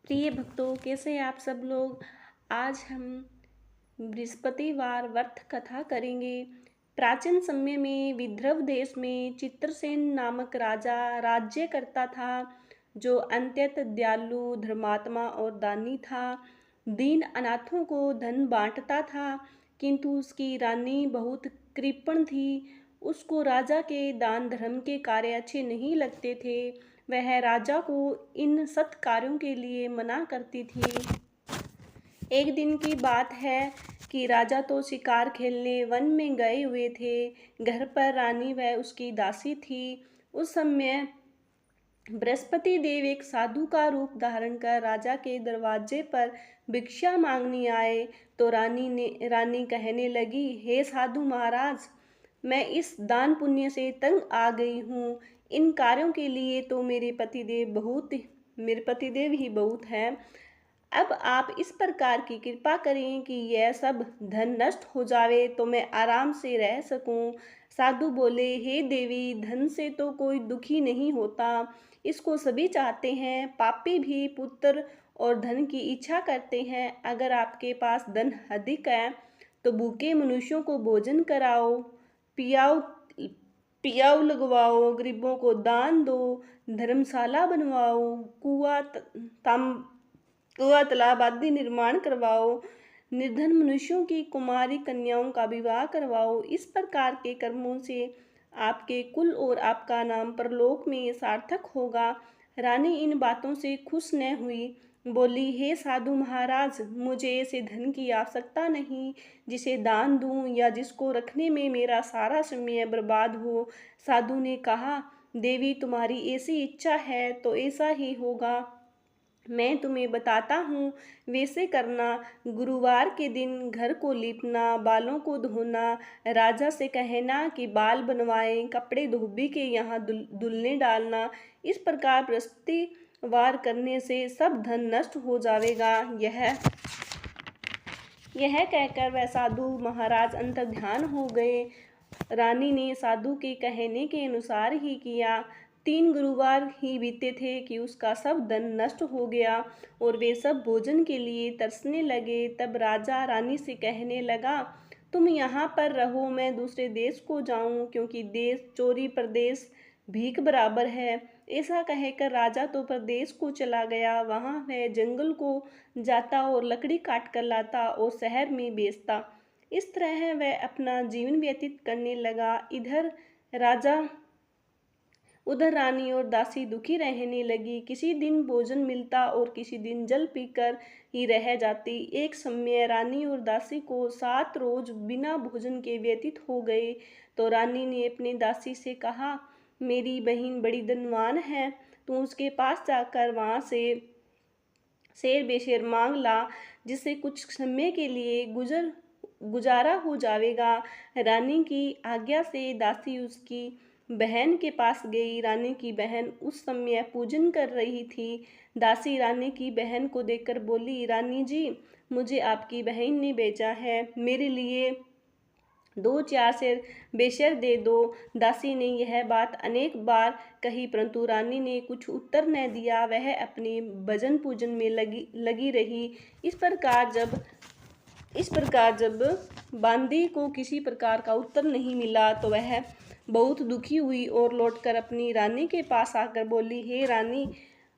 प्रिय भक्तों, कैसे हैं आप सब लोग। आज हम बृहस्पतिवार व्रत कथा करेंगे। प्राचीन समय में विदर्भ देश में चित्रसेन नामक राजा राज्य करता था, जो अत्यंत दयालु, धर्मात्मा और दानी था। दीन अनाथों को धन बांटता था, किंतु उसकी रानी बहुत कृपण थी। उसको राजा के दान धर्म के कार्य अच्छे नहीं लगते थे। वह राजा को इन सत् कार्यों के लिए मना करती थी। एक दिन की बात है कि राजा तो शिकार खेलने वन में गए हुए थे। घर पर रानी व उसकी दासी थी। उस समय बृहस्पति देव एक साधु का रूप धारण कर राजा के दरवाजे पर भिक्षा मांगने आए। तो रानी कहने लगी, हे साधु महाराज, मैं इस दान पुण्य से तंग आ गई हूँ। इन कार्यों के लिए तो मेरे पतिदेव ही बहुत हैं। अब आप इस प्रकार की कृपा करें कि यह सब धन नष्ट हो जावे, तो मैं आराम से रह सकूं। साधु बोले, हे देवी, धन से तो कोई दुखी नहीं होता, इसको सभी चाहते हैं। पापी भी पुत्र और धन की इच्छा करते हैं। अगर आपके पास धन अधिक है तो भूखे मनुष्यों को भोजन कराओ, पियाओ पियाऊ लगवाओ, गरीबों को दान दो, धर्मशाला बनवाओ, कुआं तालाब आदि निर्माण करवाओ, निर्धन मनुष्यों की कुमारी कन्याओं का विवाह करवाओ। इस प्रकार के कर्मों से आपके कुल और आपका नाम परलोक में सार्थक होगा। रानी इन बातों से खुश न हुई। बोली, हे साधु महाराज, मुझे ऐसे धन की आवश्यकता नहीं जिसे दान दूं या जिसको रखने में मेरा सारा समय बर्बाद हो। साधु ने कहा, देवी, तुम्हारी ऐसी इच्छा है तो ऐसा ही होगा। मैं तुम्हें बताता हूँ, वैसे करना। गुरुवार के दिन घर को लीपना, बालों को धोना, राजा से कहना कि बाल बनवाएं, कपड़े धोबी के यहाँ धुलने डालना। इस प्रकार बृहस्पतिवार करने से सब धन नष्ट हो जाएगा। यह कहकर वह साधु महाराज अंतर्ध्यान हो गए। रानी ने साधु के कहने के अनुसार ही किया। 3 गुरुवार ही बीते थे कि उसका सब धन नष्ट हो गया और वे सब भोजन के लिए तरसने लगे। तब राजा रानी से कहने लगा, तुम यहाँ पर रहो, मैं दूसरे देश को जाऊँ, क्योंकि देश चोरी प्रदेश भीख बराबर है। ऐसा कहकर राजा तो प्रदेश को चला गया। वहाँ वह जंगल को जाता और लकड़ी काट कर लाता और शहर में बेचता। इस तरह वह अपना जीवन व्यतीत करने लगा। उधर रानी और दासी दुखी रहने लगी। किसी दिन भोजन मिलता और किसी दिन जल पीकर ही रह जाती। एक समय रानी और दासी को 7 रोज बिना भोजन के व्यतीत हो गए। तो रानी ने अपनी दासी से कहा, मेरी बहन बड़ी धनवान है, तू उसके पास जाकर वहाँ से शेर बेशेर मांग ला, जिससे कुछ समय के लिए गुजारा हो जाएगा। रानी की आज्ञा से दासी उसकी बहन के पास गई। रानी की बहन उस समय पूजन कर रही थी। दासी रानी की बहन को देखकर बोली, रानी जी, मुझे आपकी बहन ने भेजा है, मेरे लिए 2-4 शेर बेशर दे दो। दासी ने यह बात अनेक बार कही, परंतु रानी ने कुछ उत्तर न दिया। वह अपने भजन पूजन में लगी रही। इस प्रकार जब बांदी को किसी प्रकार का उत्तर नहीं मिला तो वह बहुत दुखी हुई और लौटकर अपनी रानी के पास आकर बोली, हे रानी,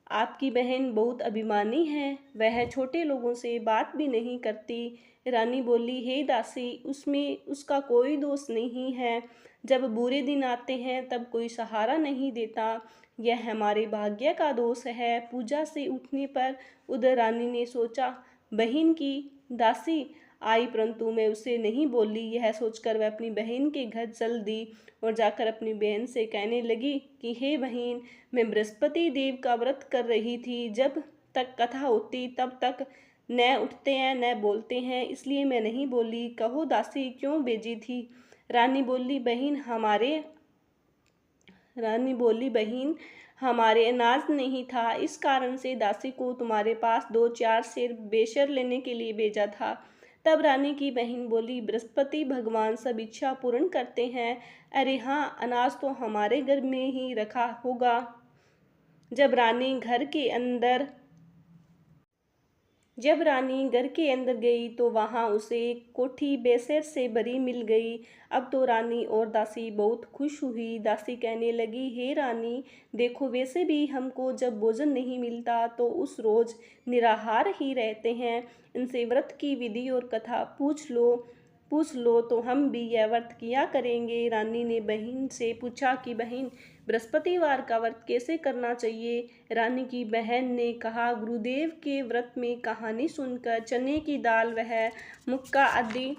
आपकी बहन बहुत अभिमानी है, वह छोटे लोगों से बात भी नहीं करती। रानी बोली, हे दासी, उसमें उसका कोई दोष नहीं है। जब बुरे दिन आते हैं तब कोई सहारा नहीं देता, यह हमारे भाग्य का दोष है। पूजा से उठने पर उधर रानी ने सोचा, बहन की दासी आई, परंतु मैं उसे नहीं बोली। यह सोचकर वह अपनी बहन के घर चल दी और जाकर अपनी बहन से कहने लगी कि हे बहन, मैं बृहस्पति देव का व्रत कर रही थी। जब तक कथा होती तब तक न उठते हैं न बोलते हैं, इसलिए मैं नहीं बोली। कहो दासी, क्यों भेजी थी? रानी बोली, बहन, हमारे अनाज नहीं था, इस कारण से दासी को तुम्हारे पास 2-4 शेर बेशर लेने के लिए भेजा था। तब रानी की बहन बोली, बृहस्पति भगवान सब इच्छा पूर्ण करते हैं। अरे हाँ, अनाज तो हमारे घर में ही रखा होगा। जब रानी घर के अंदर जब रानी घर के अंदर गई तो वहां उसे एक कोठी बेसर से भरी मिल गई। अब तो रानी और दासी बहुत खुश हुई। दासी कहने लगी, हे रानी, देखो वैसे भी हमको जब भोजन नहीं मिलता तो उस रोज निराहार ही रहते हैं। इनसे व्रत की विधि और कथा पूछ लो तो हम भी यह व्रत किया करेंगे। रानी ने बहन से पूछा कि बहन, बृहस्पतिवार का व्रत कैसे करना चाहिए। रानी की बहन ने कहा, गुरुदेव के व्रत में कहानी सुनकर चने की दाल वह मुक्का आदि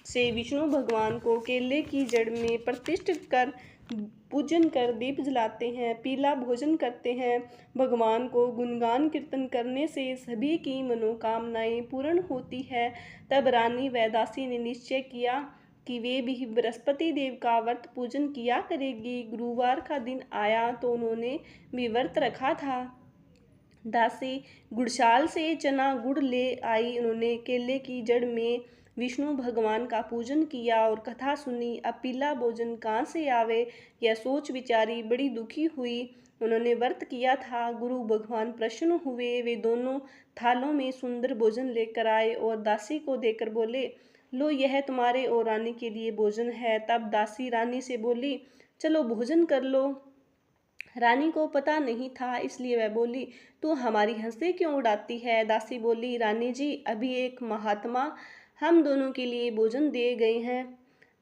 से विष्णु भगवान को केले की जड़ में प्रतिष्ठित कर पूजन कर दीप जलाते हैं, पीला भोजन करते हैं। भगवान को गुणगान कीर्तन करने से सभी की मनोकामनाएं पूर्ण होती है। तब रानी व दासी ने निश्चय किया कि वे भी बृहस्पति देव का व्रत पूजन किया करेगी। गुरुवार का दिन आया तो उन्होंने भी व्रत रखा था। दासी गुड़शाल से चना गुड़ ले आई। उन्होंने केले की जड़ में विष्णु भगवान का पूजन किया और कथा सुनी। अब पीला भोजन कहाँ से आवे, यह सोच विचारी बड़ी दुखी हुई। उन्होंने व्रत किया था। गुरु भगवान प्रसन्न हुए। वे दोनों थालों में सुंदर भोजन लेकर आए और दासी को देकर बोले, लो यह तुम्हारे और रानी के लिए भोजन है। तब दासी रानी से बोली, चलो भोजन कर लो। रानी को पता नहीं था, इसलिए वह बोली, तू हमारी हंसी क्यों उड़ाती है। दासी बोली, रानी जी, अभी एक महात्मा हम दोनों के लिए भोजन दे गए हैं।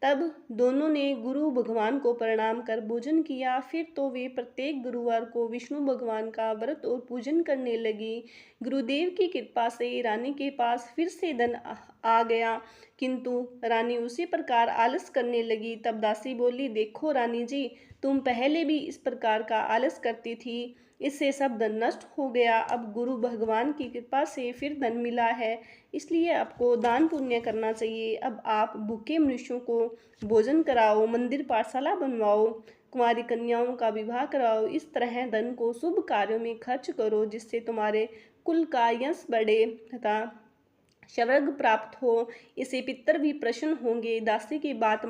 तब दोनों ने गुरु भगवान को प्रणाम कर भोजन किया। फिर तो वे प्रत्येक गुरुवार को विष्णु भगवान का व्रत और पूजन करने लगी। गुरुदेव की कृपा से रानी के पास फिर से धन आ गया, किंतु रानी उसी प्रकार आलस करने लगी। तब दासी बोली, देखो रानी जी, तुम पहले भी इस प्रकार का आलस करती थी, इससे सब धन नष्ट हो गया। अब गुरु भगवान की कृपा से फिर धन मिला है, इसलिए आपको दान पुण्य करना चाहिए। अब आप भूखे मनुष्यों को भोजन कराओ, मंदिर पाठशाला बनवाओ, कुंवारी कन्याओं का विवाह कराओ। इस तरह धन को शुभ कार्यों में खर्च करो, जिससे तुम्हारे कुल का यश बढ़े तथा स्वर्ग प्राप्त हो। इसे पितर भी प्रसन्न होंगे। दासी की बात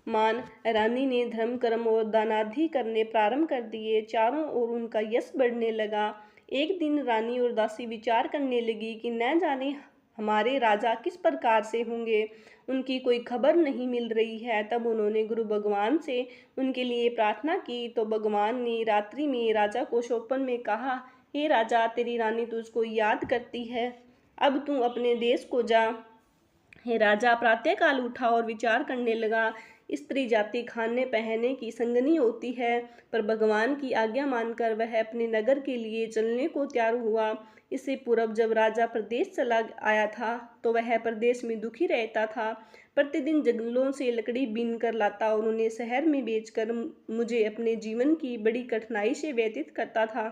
मान रानी ने धर्म कर्म और दानादि करने प्रारंभ कर दिए। चारों ओर उनका यश बढ़ने लगा। एक दिन रानी और दासी विचार करने लगी कि न जाने हमारे राजा किस प्रकार से होंगे, उनकी कोई खबर नहीं मिल रही है। तब उन्होंने गुरु भगवान से उनके लिए प्रार्थना की तो भगवान ने रात्रि में राजा को स्वप्न में कहा, हे राजा, तेरी रानी तुझको याद करती है, अब तू अपने देश को जा। हे राजा प्रातःकाल उठा और विचार करने लगा। स्त्री जाति खाने पहनने की संगनी होती है, पर भगवान की आज्ञा मानकर वह अपने नगर के लिए चलने को तैयार हुआ। इससे पूर्व जब राजा प्रदेश चला आया था तो वह प्रदेश में दुखी रहता था। प्रतिदिन जंगलों से लकड़ी बीन कर लाता और उन्हें शहर में बेचकर मुझे अपने जीवन की बड़ी कठिनाई से व्यतीत करता था।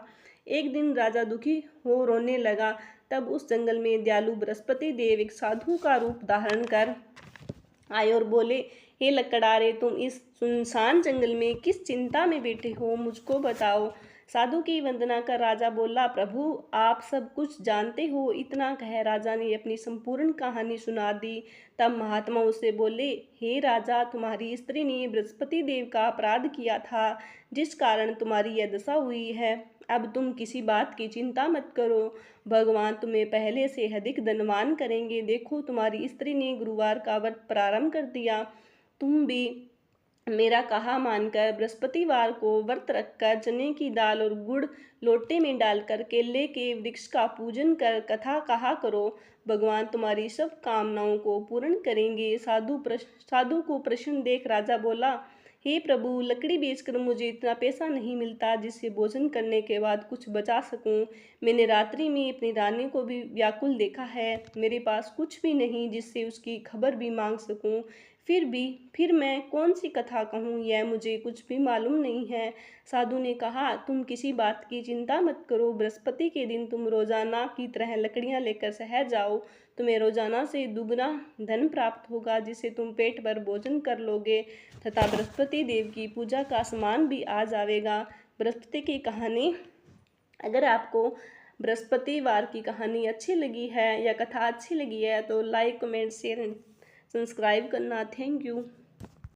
एक दिन राजा दुखी हो रोने लगा। तब उस जंगल में दयालु बृहस्पति देव एक साधु का रूप धारण कर आए और बोले, हे लकड़ारे, तुम इस सुनसान जंगल में किस चिंता में बैठे हो, मुझको बताओ। साधु की वंदना कर राजा बोला, प्रभु आप सब कुछ जानते हो। इतना कह राजा ने अपनी संपूर्ण कहानी सुना दी। तब महात्मा उससे बोले, हे राजा, तुम्हारी स्त्री ने बृहस्पति देव का अपराध किया था, जिस कारण तुम्हारी यह दशा हुई है। अब तुम किसी बात की चिंता मत करो, भगवान तुम्हें पहले से अधिक धनवान करेंगे। देखो तुम्हारी स्त्री ने गुरुवार का व्रत प्रारंभ कर दिया। तुम भी मेरा कहा मानकर बृहस्पतिवार को व्रत रखकर चने की दाल और गुड़ लोटे में डालकर केले के वृक्ष का पूजन कर कथा कहा करो। भगवान तुम्हारी सब कामनाओं को पूर्ण करेंगे। साधु को प्रसन्न देख राजा बोला, हे प्रभु, लकड़ी बेचकर मुझे इतना पैसा नहीं मिलता जिससे भोजन करने के बाद कुछ बचा सकूं। मैंने रात्रि में अपनी रानी को भी व्याकुल देखा है। मेरे पास कुछ भी नहीं जिससे उसकी खबर भी मांग सकूं। फिर मैं कौन सी कथा कहूँ, यह मुझे कुछ भी मालूम नहीं है। साधु ने कहा, तुम किसी बात की चिंता मत करो। बृहस्पति के दिन तुम रोजाना की तरह लकड़ियाँ लेकर शहर जाओ। तुम्हें रोजाना से दुगना धन प्राप्त होगा, जिससे तुम पेट भर भोजन कर लोगे तथा बृहस्पति देव की पूजा का सामान भी आ जाएगा। बृहस्पति की कहानी, अगर आपको बृहस्पतिवार की कहानी अच्छी लगी है या कथा अच्छी लगी है तो लाइक, कमेंट, शेयर, सब्सक्राइब करना। Thank you.